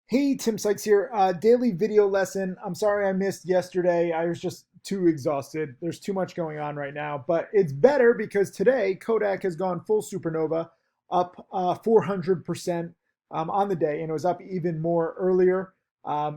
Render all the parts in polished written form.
Hey, Tim Sykes here. Daily video lesson. I'm sorry I missed yesterday. I was just too exhausted. There's too much going on right now, but it's better because today Kodak has gone full supernova, up 400% on the day, and it was up even more earlier.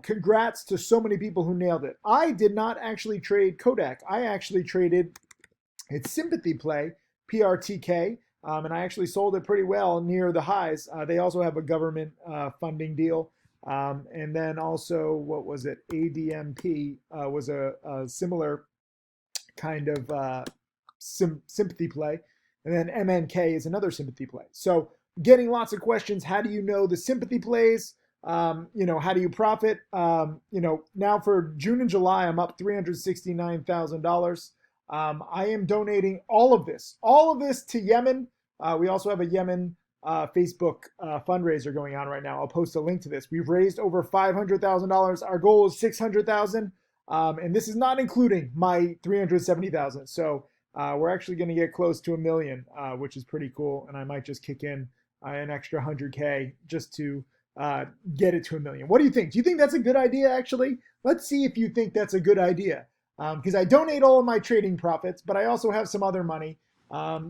Congrats to so many people who nailed it. I did not actually trade Kodak. I actually traded its sympathy play, PRTK, and I actually sold it pretty well near the highs. They also have a government funding deal. And then also, what was it? ADMP was a similar kind of sympathy play. And then MNK is another sympathy play. So getting lots of questions. How do you know the sympathy plays? How do you profit? Now for June and July, I'm up $369,000. I am donating all of this to Yemen. We also have a Yemen Facebook fundraiser going on right now. I'll post a link to this. We've raised over $500,000. Our goal is 600,000, and this is not including my 370,000. So we're actually going to get close to a million, which is pretty cool. And I might just kick in an extra 100K just to get it to a million. What do you think? Do you think that's a good idea? Actually, let's see if you think that's a good idea. Because I donate all of my trading profits, but I also have some other money.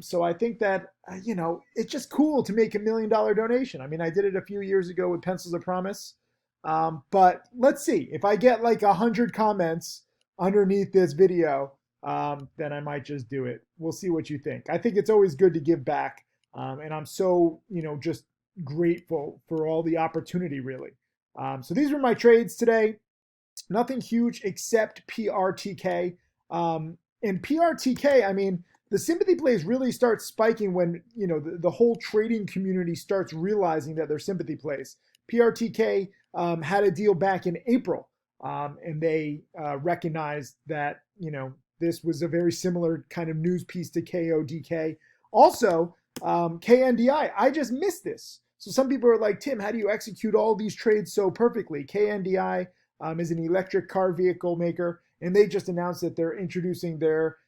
So I think that, it's just cool to make $1 million donation. I mean, I did it a few years ago with Pencils of Promise. But let's see. If I get like 100 comments underneath this video, then I might just do it. We'll see what you think. I think it's always good to give back. And I'm so, just grateful for all the opportunity, really. So these were my trades today. Nothing huge except PRTK. And PRTK, I mean, the sympathy plays really start spiking when, the whole trading community starts realizing that they're sympathy plays. PRTK had a deal back in April, and they recognized that, this was a very similar kind of news piece to KODK. Also, KNDI, I just missed this. So some people are like, Tim, how do you execute all these trades so perfectly? KNDI is an electric car vehicle maker, and they just announced that they're introducing their,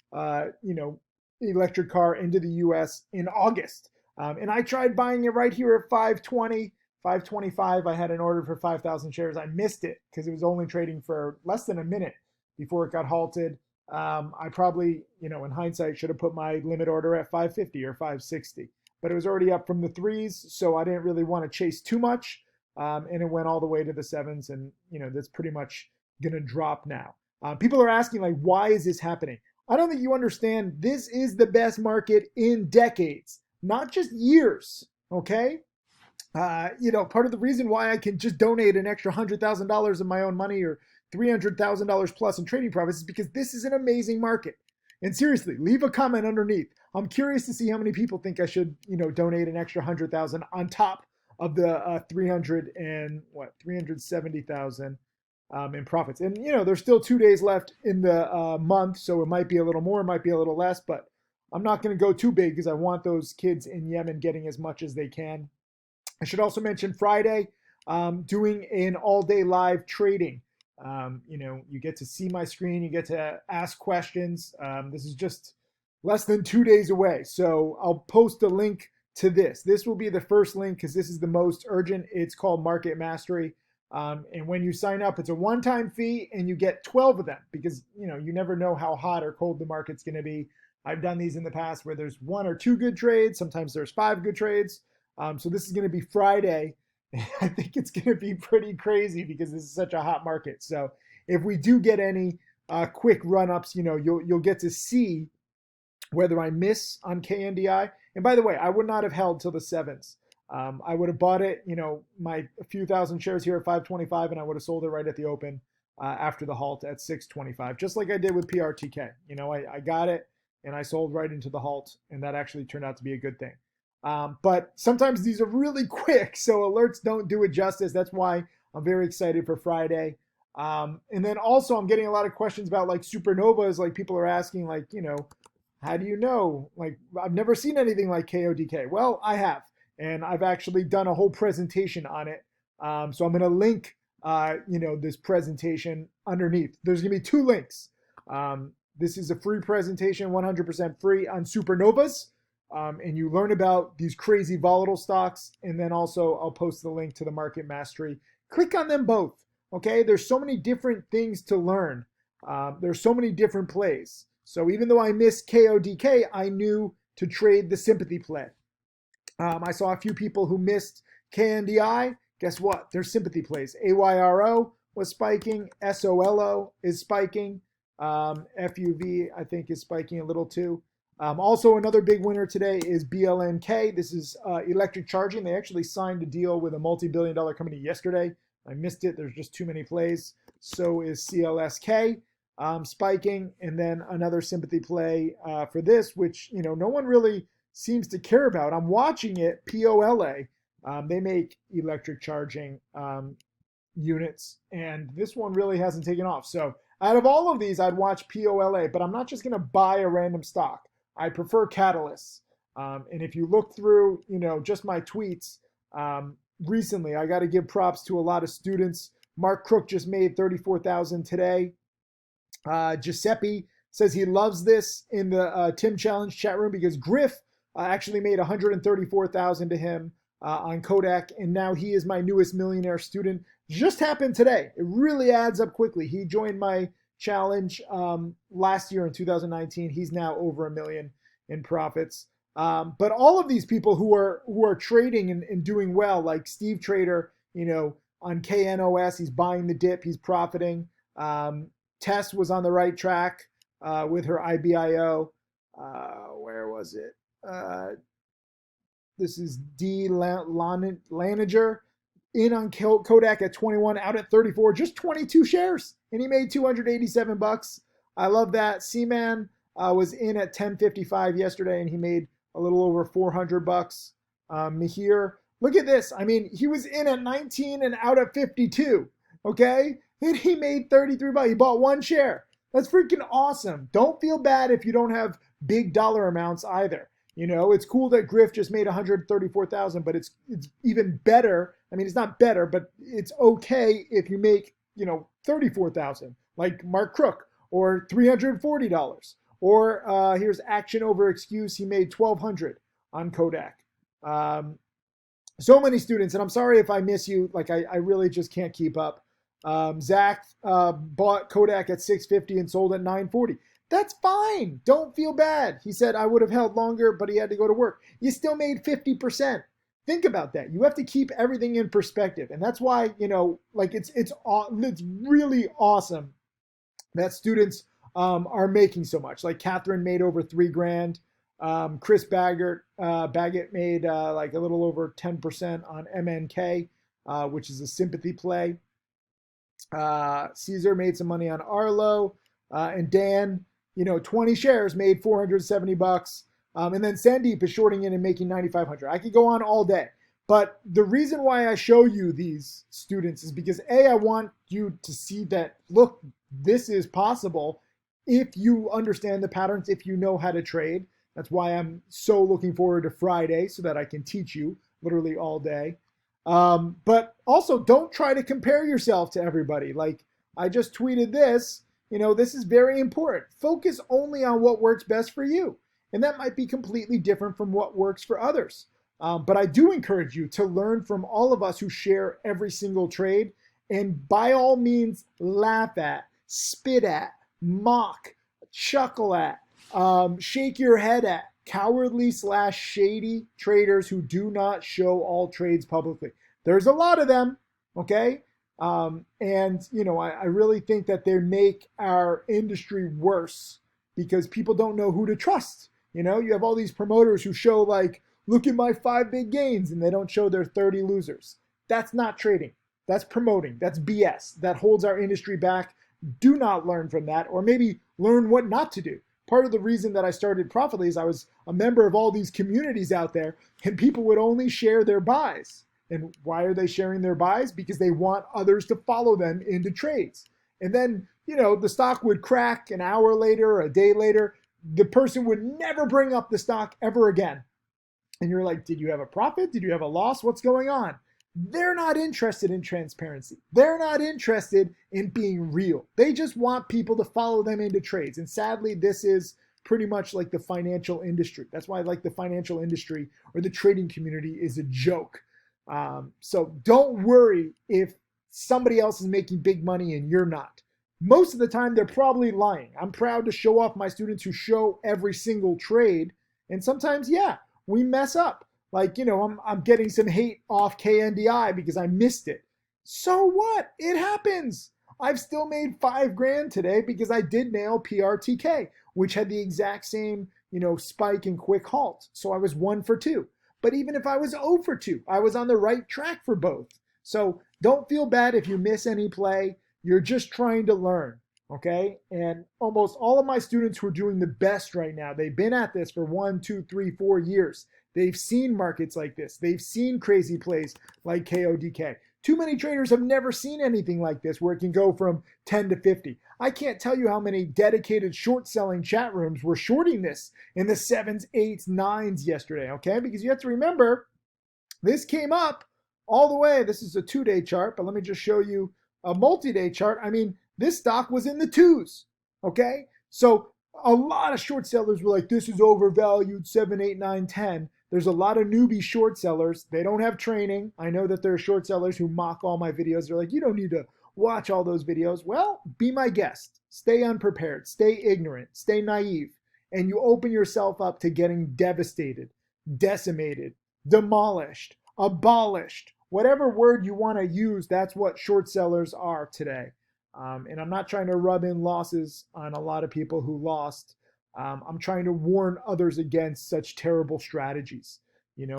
electric car into the U.S. in August. And I tried buying it right here at 520, 525. I had an order for 5,000 shares. I missed it because it was only trading for less than a minute before it got halted. I probably, in hindsight, should have put my limit order at 550 or 560, but it was already up from the threes, so I didn't really want to chase too much. And it went all the way to the sevens, and that's pretty much gonna drop now. People are asking, like, why is this happening? I don't think you understand. This is the best market in decades, not just years. Okay, part of the reason why I can just donate an extra $100,000 of my own money or $300,000 plus in trading profits is because this is an amazing market. And seriously, leave a comment underneath. I'm curious to see how many people think I should, donate an extra 100,000 on top of the 370,000 in profits. And there's still 2 days left in the month, so it might be a little more, it might be a little less, but I'm not going to go too big because I want those kids in Yemen getting as much as they can. I should also mention Friday, doing an all-day live trading. You get to see my screen, you get to ask questions. This is just less than 2 days away, so I'll post a link to this. This will be the first link because this is the most urgent. It's called Market Mastery. And when you sign up, it's a one-time fee and you get 12 of them because, you never know how hot or cold the market's going to be. I've done these in the past where there's 1 or 2 good trades. Sometimes there's 5 good trades. So this is going to be Friday. I think it's going to be pretty crazy because this is such a hot market. So if we do get any quick run-ups, you'll get to see whether I miss on KNDI. And by the way, I would not have held till the sevens. I would have bought it, my few thousand shares here at 525, and I would have sold it right at the open after the halt at 625, just like I did with PRTK. I got it and I sold right into the halt, and that actually turned out to be a good thing. But sometimes these are really quick, so alerts don't do it justice. That's why I'm very excited for Friday. And then also I'm getting a lot of questions about like supernovas. Like people are asking, like, how do you know? Like, I've never seen anything like KODK. Well, I have, and I've actually done a whole presentation on it. So I'm going to link, this presentation underneath. There's going to be 2 links. This is a free presentation, 100% free on supernovas. and you learn about these crazy volatile stocks. And then also I'll post the link to the Market Mastery. Click on them both. Okay, there's so many different things to learn. There's so many different plays. So even though I missed KODK, I knew to trade the sympathy play. I saw a few people who missed KNDI. Guess what? There's sympathy plays. AYRO was spiking. SOLO is spiking. FUV, I think, is spiking a little too. Also, another big winner today is BLNK. This is electric charging. They actually signed a deal with a multi-billion-dollar company yesterday. I missed it. There's just too many plays. So is CLSK spiking. And then another sympathy play for this, which, no one really seems to care about. I'm watching it, POLA. They make electric charging units, and this one really hasn't taken off. So out of all of these, I'd watch POLA, but I'm not just going to buy a random stock. I prefer catalysts. And if you look through, just my tweets recently, I got to give props to a lot of students. Mark Crook just made 34,000 today. Giuseppe says he loves this in the Tim Challenge chat room because Griff actually made 134,000 to him on Kodak, and now he is my newest millionaire student. Just happened today. It really adds up quickly. He joined my challenge last year in 2019. He's now over $1 million in profits. But all of these people who are trading and doing well, like Steve Trader, on KNOS, he's buying the dip, he's profiting. Tess was on the right track with her IBIO. Where was it? This is D. Laniger in on Kodak at 21, out at 34, just 22 shares, and he made $287. I love that. Seaman was in at 10.55 yesterday, and he made a little over $400. Mihir, look at this. I mean, he was in at 19 and out at 52. Okay, and he made $33. He bought one share. That's freaking awesome. Don't feel bad if you don't have big dollar amounts either. It's cool that Griff just made 134,000, but it's even better. I mean, it's not better, but it's okay if you make, 34,000, like Mark Crook, or $340. Or here's Action Over Excuse. He made 1,200 on Kodak. So many students, and I'm sorry if I miss you. Like, I really just can't keep up. Zach bought Kodak at 650 and sold at 940. That's fine. Don't feel bad. He said, I would have held longer, but he had to go to work. You still made 50%. Think about that. You have to keep everything in perspective. And that's why, it's really awesome that students are making so much. Like Catherine made over $3,000. Chris Baggett made like a little over 10% on MNK, which is a sympathy play. Caesar made some money on Arlo. And Dan, 20 shares made $470. And then Sandeep is shorting in and making 9,500. I could go on all day. But the reason why I show you these students is because I want you to see that, look, this is possible if you understand the patterns, if you know how to trade. That's why I'm so looking forward to Friday so that I can teach you literally all day. But also don't try to compare yourself to everybody. Like I just tweeted this. This is very important. Focus only on what works best for you. And that might be completely different from what works for others. But I do encourage you to learn from all of us who share every single trade. And by all means, laugh at, spit at, mock, chuckle at, shake your head at cowardly/shady traders who do not show all trades publicly. There's a lot of them, okay? I really think that they make our industry worse because people don't know who to trust. You have all these promoters who show like, look at my 5 big gains, and they don't show their 30 losers. That's not trading. That's promoting. That's BS. That holds our industry back. Do not learn from that, or maybe learn what not to do. Part of the reason that I started Profitly is I was a member of all these communities out there, and people would only share their buys. And why are they sharing their buys? Because they want others to follow them into trades. And then, the stock would crack an hour later or a day later. The person would never bring up the stock ever again. And you're like, did you have a profit? Did you have a loss? What's going on? They're not interested in transparency. They're not interested in being real. They just want people to follow them into trades. And sadly, this is pretty much like the financial industry. That's why I like the financial industry, or the trading community is a joke. So don't worry if somebody else is making big money and you're not. Most of the time, they're probably lying. I'm proud to show off my students who show every single trade. And sometimes, yeah, we mess up. Like, I'm getting some hate off KNDI because I missed it. So what? It happens. I've still made $5,000 today because I did nail PRTK, which had the exact same, spike and quick halt. So I was 1 for 2. But even if I was 0 for 2, I was on the right track for both. So don't feel bad if you miss any play. You're just trying to learn, okay? And almost all of my students who are doing the best right now, they've been at this for 1, 2, 3, 4 years. They've seen markets like this. They've seen crazy plays like KODK. Too many traders have never seen anything like this where it can go from 10 to 50. I can't tell you how many dedicated short selling chat rooms were shorting this in the 7s, 8s, 9s yesterday, okay? Because you have to remember, this came up all the way. This is a 2-day chart, but let me just show you a multi-day chart. I mean, this stock was in the 2s, okay? So a lot of short sellers were like, this is overvalued, 7, 8, 9, 10. There's a lot of newbie short sellers. They don't have training. I know that there are short sellers who mock all my videos. They're like, you don't need to watch all those videos. Well, be my guest. Stay unprepared. Stay ignorant. Stay naive. And you open yourself up to getting devastated, decimated, demolished, abolished. Whatever word you want to use, that's what short sellers are today. And I'm not trying to rub in losses on a lot of people who lost. I'm trying to warn others against such terrible strategies.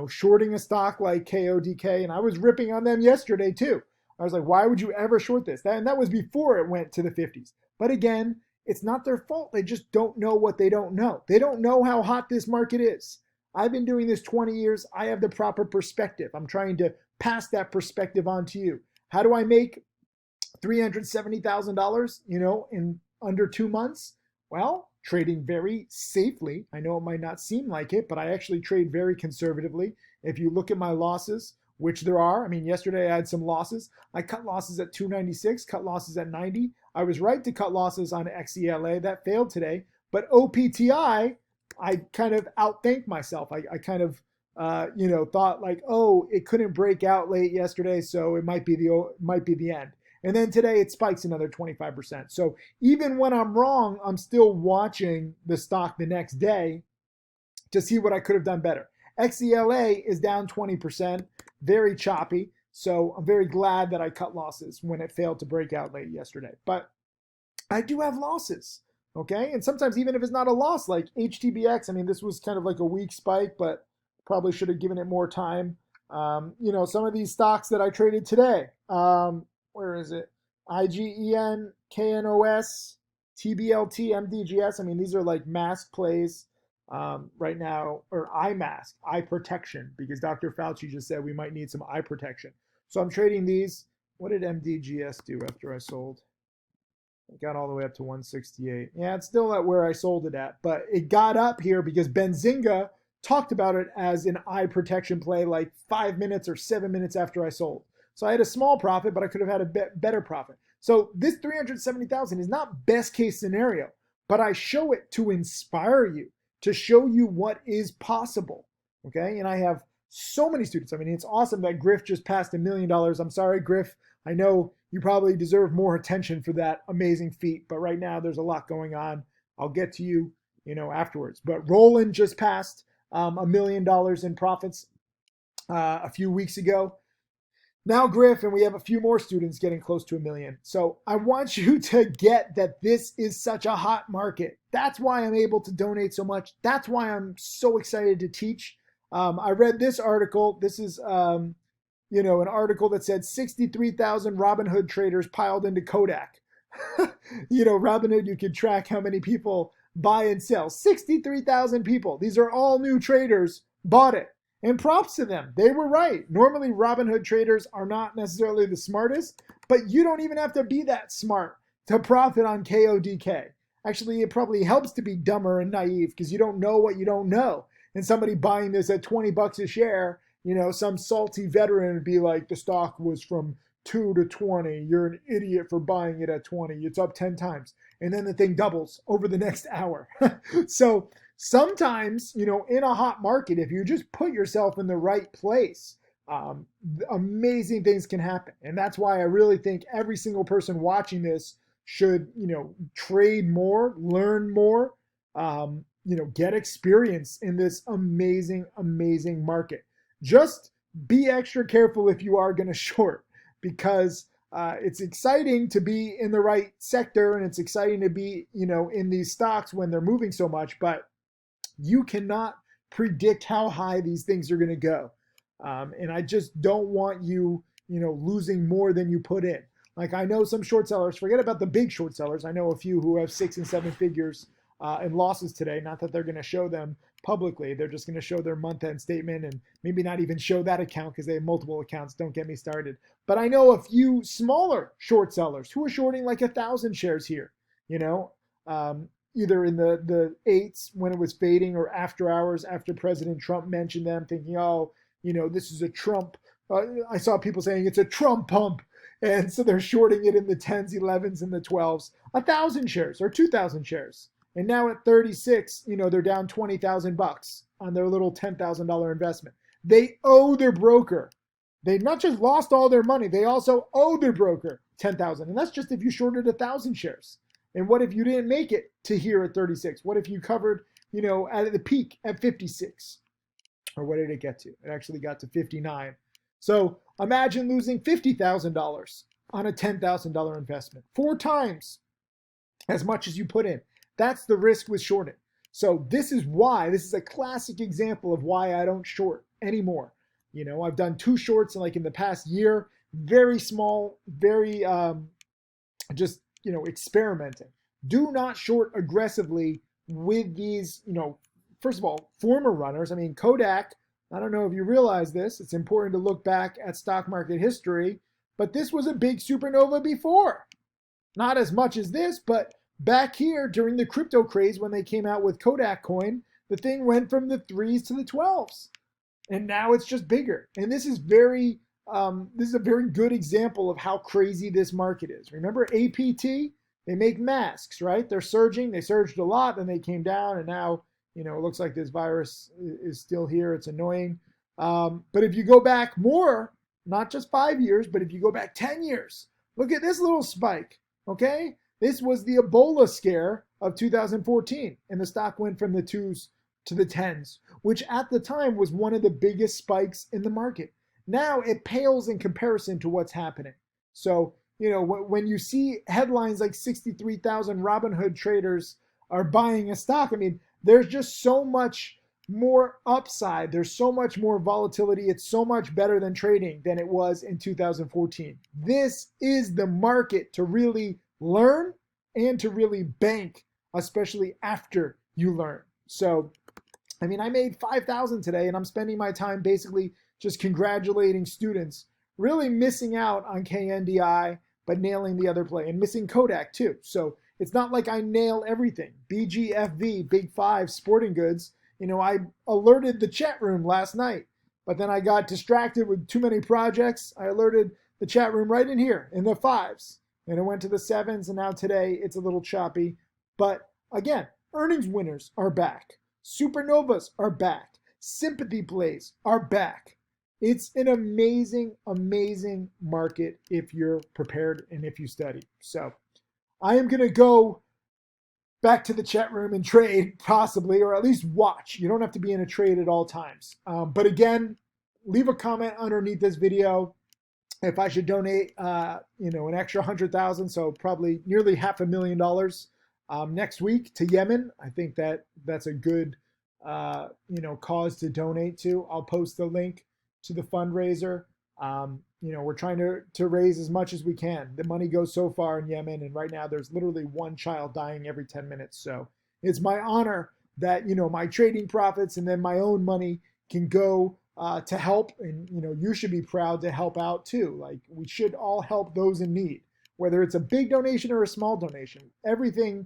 Shorting a stock like KODK, and I was ripping on them yesterday too. I was like, why would you ever short this? And that was before it went to the 50s. But again, it's not their fault. They just don't know what they don't know. They don't know how hot this market is. I've been doing this 20 years. I have the proper perspective. I'm trying to pass that perspective on to you. How do I make $370,000, in under 2 months? Well, trading very safely. I know it might not seem like it, but I actually trade very conservatively. If you look at my losses, which there are, I mean, yesterday I had some losses. I cut losses at 296, cut losses at 90. I was right to cut losses on XELA. That failed today. But OPTI, I kind of outthanked myself. I kind of, thought like, oh, it couldn't break out late yesterday, so it might be the end. And then today it spikes another 25%. So even when I'm wrong, I'm still watching the stock the next day to see what I could have done better. XELA is down 20%, very choppy. So I'm very glad that I cut losses when it failed to break out late yesterday. But I do have losses, okay? And sometimes even if it's not a loss, like HTBX, I mean, this was kind of like a weak spike, but probably should have given it more time. Some of these stocks that I traded today, where is it? IGEN, KNOS, TBLT, MDGS. I mean, these are like mask plays right now, or eye mask, eye protection, because Dr. Fauci just said we might need some eye protection. So I'm trading these. What did MDGS do after I sold? It got all the way up to 168. Yeah, it's still at where I sold it at, but it got up here because Benzinga talked about it as an eye protection play like 5 minutes or 7 minutes after I sold. So I had a small profit, but I could have had a better profit. So this 370,000 is not best case scenario, but I show it to inspire you, to show you what is possible, okay? And I have so many students. I mean, it's awesome that Griff just passed $1 million. I'm sorry, Griff. I know you probably deserve more attention for that amazing feat, but right now there's a lot going on. I'll get to you, afterwards. But Roland just passed $1 million in profits a few weeks ago. Now Griff, and we have a few more students getting close to $1 million. So I want you to get that this is such a hot market. That's why I'm able to donate so much. That's why I'm so excited to teach. I read this article. This is, an article that said 63,000 Robinhood traders piled into Kodak. Robinhood, you can track how many people buy and sell. 63,000 people. These are all new traders, bought it. And props to them. They were right. Normally, Robinhood traders are not necessarily the smartest, but you don't even have to be that smart to profit on KODK. Actually, it probably helps to be dumber and naive because you don't know what you don't know. And somebody buying this at $20 a share, some salty veteran would be like, the stock was from 2 to 20. You're an idiot for buying it at 20. It's up 10 times. And then the thing doubles over the next hour. So sometimes, in a hot market, if you just put yourself in the right place, amazing things can happen. And that's why I really think every single person watching this should, trade more, learn more, get experience in this amazing, amazing market. Just be extra careful if you are going to short, because it's exciting to be in the right sector, and it's exciting to be, in these stocks when they're moving so much, but you cannot predict how high these things are going to go. And I just don't want you, losing more than you put in. Like, I know some short sellers, forget about the big short sellers. I know a few who have 6 and 7 figures in losses today. Not that they're going to show them publicly. They're just going to show their month-end statement and maybe not even show that account because they have multiple accounts. Don't get me started. But I know a few smaller short sellers who are shorting like 1,000 shares here, either in the 8s when it was fading, or after hours after President Trump mentioned them, thinking, oh, this is a Trump. I saw people saying it's a Trump pump. And so they're shorting it in the 10s, 11s, and the 12s. 1,000 shares or 2,000 shares. And now at 36, they're down $20,000 on their little $10,000 investment. They owe their broker. They not just lost all their money, they also owe their broker $10,000. And that's just if you shorted 1,000 shares. And what if you didn't make it to here at 36? What if you covered, at the peak at 56? Or what did it get to? It actually got to 59. So imagine losing $50,000 on a $10,000 investment, 4 times as much as you put in. That's the risk with shorting. So this is a classic example of why I don't short anymore. I've done 2 shorts in the past year, very small, very just, experimenting. Do not short aggressively with these, first of all, former runners. I mean, Kodak, I don't know if you realize this, it's important to look back at stock market history, but this was a big supernova before. Not as much as this, but back here during the crypto craze when they came out with Kodak coin, the thing went from the 3s to the 12s. And now it's just bigger. And this is a very good example of how crazy this market is. Remember APT? They make masks, right? They're surging. They surged a lot, then they came down, and now, it looks like this virus is still here. It's annoying. But if you go back more, not just 5 years, but if you go back 10 years, look at this little spike, okay? This was the Ebola scare of 2014, and the stock went from the 2s to the 10s, which at the time was one of the biggest spikes in the market. Now it pales in comparison to what's happening. So, when you see headlines like 63,000 Robinhood traders are buying a stock, I mean, there's just so much more upside. There's so much more volatility. It's so much better than trading than it was in 2014. This is the market to really learn and to really bank, especially after you learn. So, I mean, I made 5,000 today, and I'm spending my time basically just congratulating students, really missing out on KNDI, but nailing the other play, and missing Kodak too. So it's not like I nail everything. BGFV, Big Five, Sporting Goods, I alerted the chat room last night, but then I got distracted with too many projects. I alerted the chat room right in here in the 5s, and it went to the 7s, and now today it's a little choppy. But again, earnings winners are back. Supernovas are back. Sympathy plays are back. It's an amazing, amazing market if you're prepared and if you study. So I am going to go back to the chat room and trade, possibly, or at least watch. You don't have to be in a trade at all times. But again, leave a comment underneath this video if I should donate, an extra 100,000, so probably nearly $500,000 next week to Yemen. I think that's a good, cause to donate to. I'll post the link to the fundraiser. We're trying to raise as much as we can. The money goes so far in Yemen, and right now there's literally 1 child dying every 10 minutes. So it's my honor that, my trading profits and then my own money can go to help. And, you should be proud to help out too. Like, we should all help those in need, whether it's a big donation or a small donation. Everything,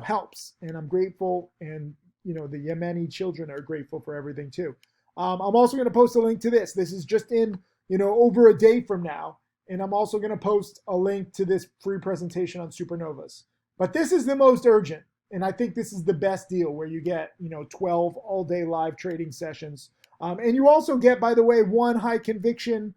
helps. And I'm grateful. And, the Yemeni children are grateful for everything too. I'm also going to post a link to this. This is just in, over a day from now. And I'm also going to post a link to this free presentation on supernovas. But this is the most urgent. And I think this is the best deal where you get, 12 all day live trading sessions. And you also get, by the way, one high conviction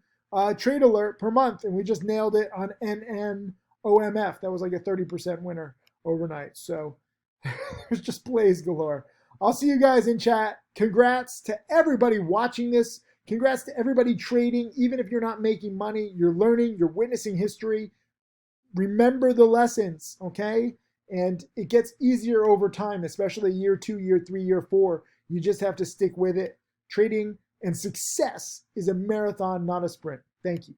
trade alert per month. And we just nailed it on NNOMF. That was like a 30% winner overnight. So there's just plays galore. I'll see you guys in chat. Congrats to everybody watching this. Congrats to everybody trading. Even if you're not making money, you're learning, you're witnessing history. Remember the lessons, okay? And it gets easier over time, especially year 2, year 3, year 4. You just have to stick with it. Trading and success is a marathon, not a sprint. Thank you.